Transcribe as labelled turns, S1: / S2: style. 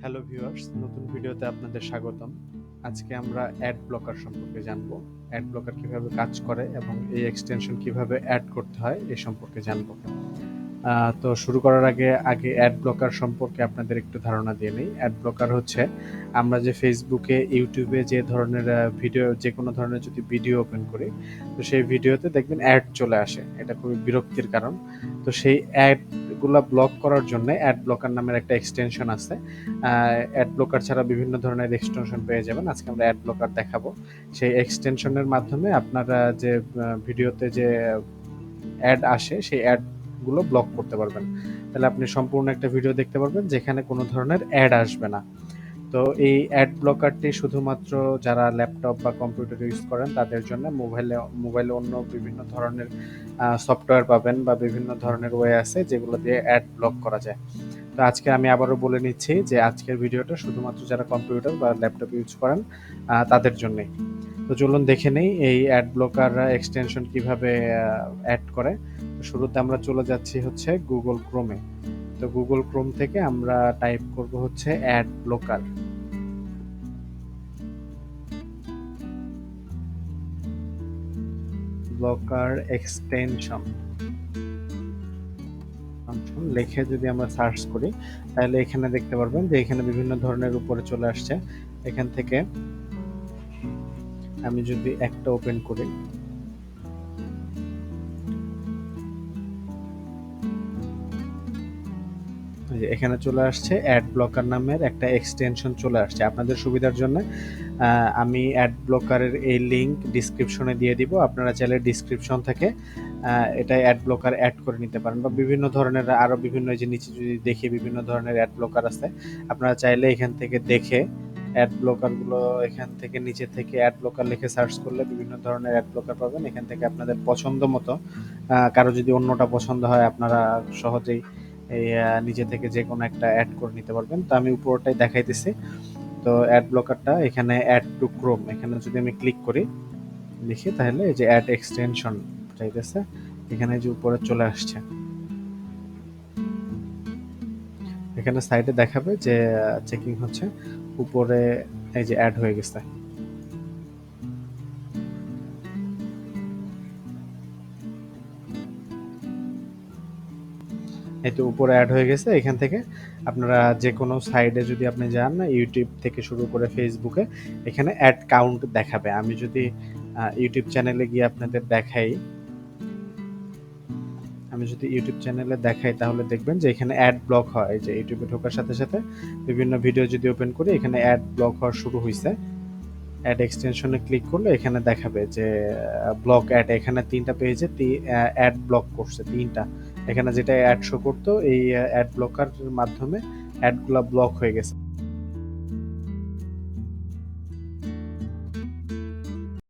S1: Hello viewers, নতুন ভিডিওতে আপনাদের স্বাগতম। আজকে আমরা অ্যাড ব্লকার সম্পর্কে জানবো। অ্যাড ব্লকার কিভাবে কাজ করে এবং এই এক্সটেনশন কিভাবে অ্যাড করতে হয় এই সম্পর্কে জানবো। তো শুরু করার আগে অ্যাড ব্লকার সম্পর্কে আপনাদের একটু ধারণা দিয়ে নিই। অ্যাড ব্লকার হচ্ছে আমরা যে ফেসবুকে, ইউটিউবে যে ধরনের যে কোনো ধরনের যদি ভিডিও ওপেন করি, তো সেই ভিডিওতে দেখবেন অ্যাড চলে আসে। এটা খুবই বিরক্তির কারণ। তো সেই অ্যাডগুলা ব্লক করার জন্য অ্যাড ব্লকার নামের একটা এক্সটেনশন আছে। অ্যাড ব্লকার ছাড়া বিভিন্ন ধরনের এক্সটেনশন পেয়ে যাবেন। আজকে আমরা অ্যাড ব্লকার দেখাবো। সেই এক্সটেনশনের মাধ্যমে আপনারা যে ভিডিওতে যে অ্যাড আসে সেই অ্যাডগুলো ব্লক করতে পারবেন। তাহলে আপনি সম্পূর্ণ একটা ভিডিও দেখতে পারবেন যেখানে কোনো ধরনের অ্যাড আসবে না। তো এই অ্যাড ব্লকারটি শুধুমাত্র যারা ল্যাপটপ বা কম্পিউটার ইউজ করেন তাদের জন্য। মোবাইলে অন্য বিভিন্ন ধরনের সফটওয়্যার পাবেন বা বিভিন্ন ধরনের ওয়ে আছে যেগুলো দিয়ে অ্যাড ব্লক করা যায়। তো আজকে আমি আবারও বলে নিচ্ছি যে আজকের ভিডিওটা শুধুমাত্র যারা কম্পিউটার বা ল্যাপটপ ইউজ করেন তাদের জন্যই। তো চলুন দেখে নেই এই অ্যাড ব্লকার এক্সটেনশন কিভাবে অ্যাড করে। তো শুরুতে আমরা চলে যাচ্ছি হচ্ছে গুগল ক্রোমে। তো গুগল ক্রোম থেকে আমরা টাইপ করব হচ্ছে অ্যাড ব্লকার। ব্লকার এক্সটেনশন লিখে যদি আমরা সার্চ করি তাহলে এখানে দেখতে পারবেন যে এখানে বিভিন্ন ধরনের উপরে চলে আসছে। এখান থেকে আমি যদি একটা ওপেন করি, এখানে চলে আসছে অ্যাড ব্লকার নামের একটা এক্সটেনশন চলে আসছে। আপনাদের সুবিধার জন্য আমি অ্যাড ব্লকারের এই লিঙ্ক ডিসক্রিপশনে দিয়ে দিব। আপনারা চাইলে ডিসক্রিপশন থেকে এটা অ্যাড ব্লকার অ্যাড করে নিতে পারেন বা বিভিন্ন ধরনের আরও বিভিন্ন যে নিচে যদি দেখি বিভিন্ন ধরনের অ্যাড ব্লকার আছে, আপনারা চাইলে এখান থেকে দেখে অ্যাড ব্লকারগুলো এখান থেকে নিচে থেকে অ্যাড ব্লকার লিখে সার্চ করলে বিভিন্ন ধরনের অ্যাড ব্লকার পাবেন। এখান থেকে আপনাদের পছন্দ মতো কারো যদি অন্যটা পছন্দ হয় আপনারা সহজেই এই নিজে থেকে যে কোনো একটা অ্যাড করে নিতে পারবেন। তো আমি উপরটাই দেখাইতেছি। তো অ্যাড ব্লকারটা এখানে অ্যাড টু ক্রোম, এখানে যদি আমি ক্লিক করি লিখি তাহলে এই যে অ্যাড এক্সটেনশন চাইতেছে, এখানে যে উপরে চলে আসছে। এখানে সাইডে দেখাবে যে চেকিং হচ্ছে, উপরে এই যে অ্যাড হয়ে গেছে। এই তো উপরে অ্যাড হয়ে গেছে। এখান থেকে আপনারা যে কোনো সাইডে যদি আপনি যান, ইউটিউব থেকে শুরু করে ফেসবুকে, এখানে অ্যাড কাউন্ট দেখাবে। আমি যদি ইউটিউব চ্যানেলে গিয়ে আপনাদের দেখাই, তাহলে দেখবেন যে এখানে অ্যাড ব্লক হয়। যে ইউটিউবে ঢোকার সাথে সাথে বিভিন্ন ভিডিও যদি ওপেন করি এখানে অ্যাড ব্লক হওয়া শুরু হয়েছে। অ্যাড এক্সটেনশনে ক্লিক করলে এখানে দেখাবে যে ব্লক অ্যাড। এখানে 3টা পেজে অ্যাড ব্লক করছে 3টা। এখানে যেটা অ্যাড শো করতো এই অ্যাড ব্লকার মাধ্যমে অ্যাডগুলো ব্লক হয়ে গেছে।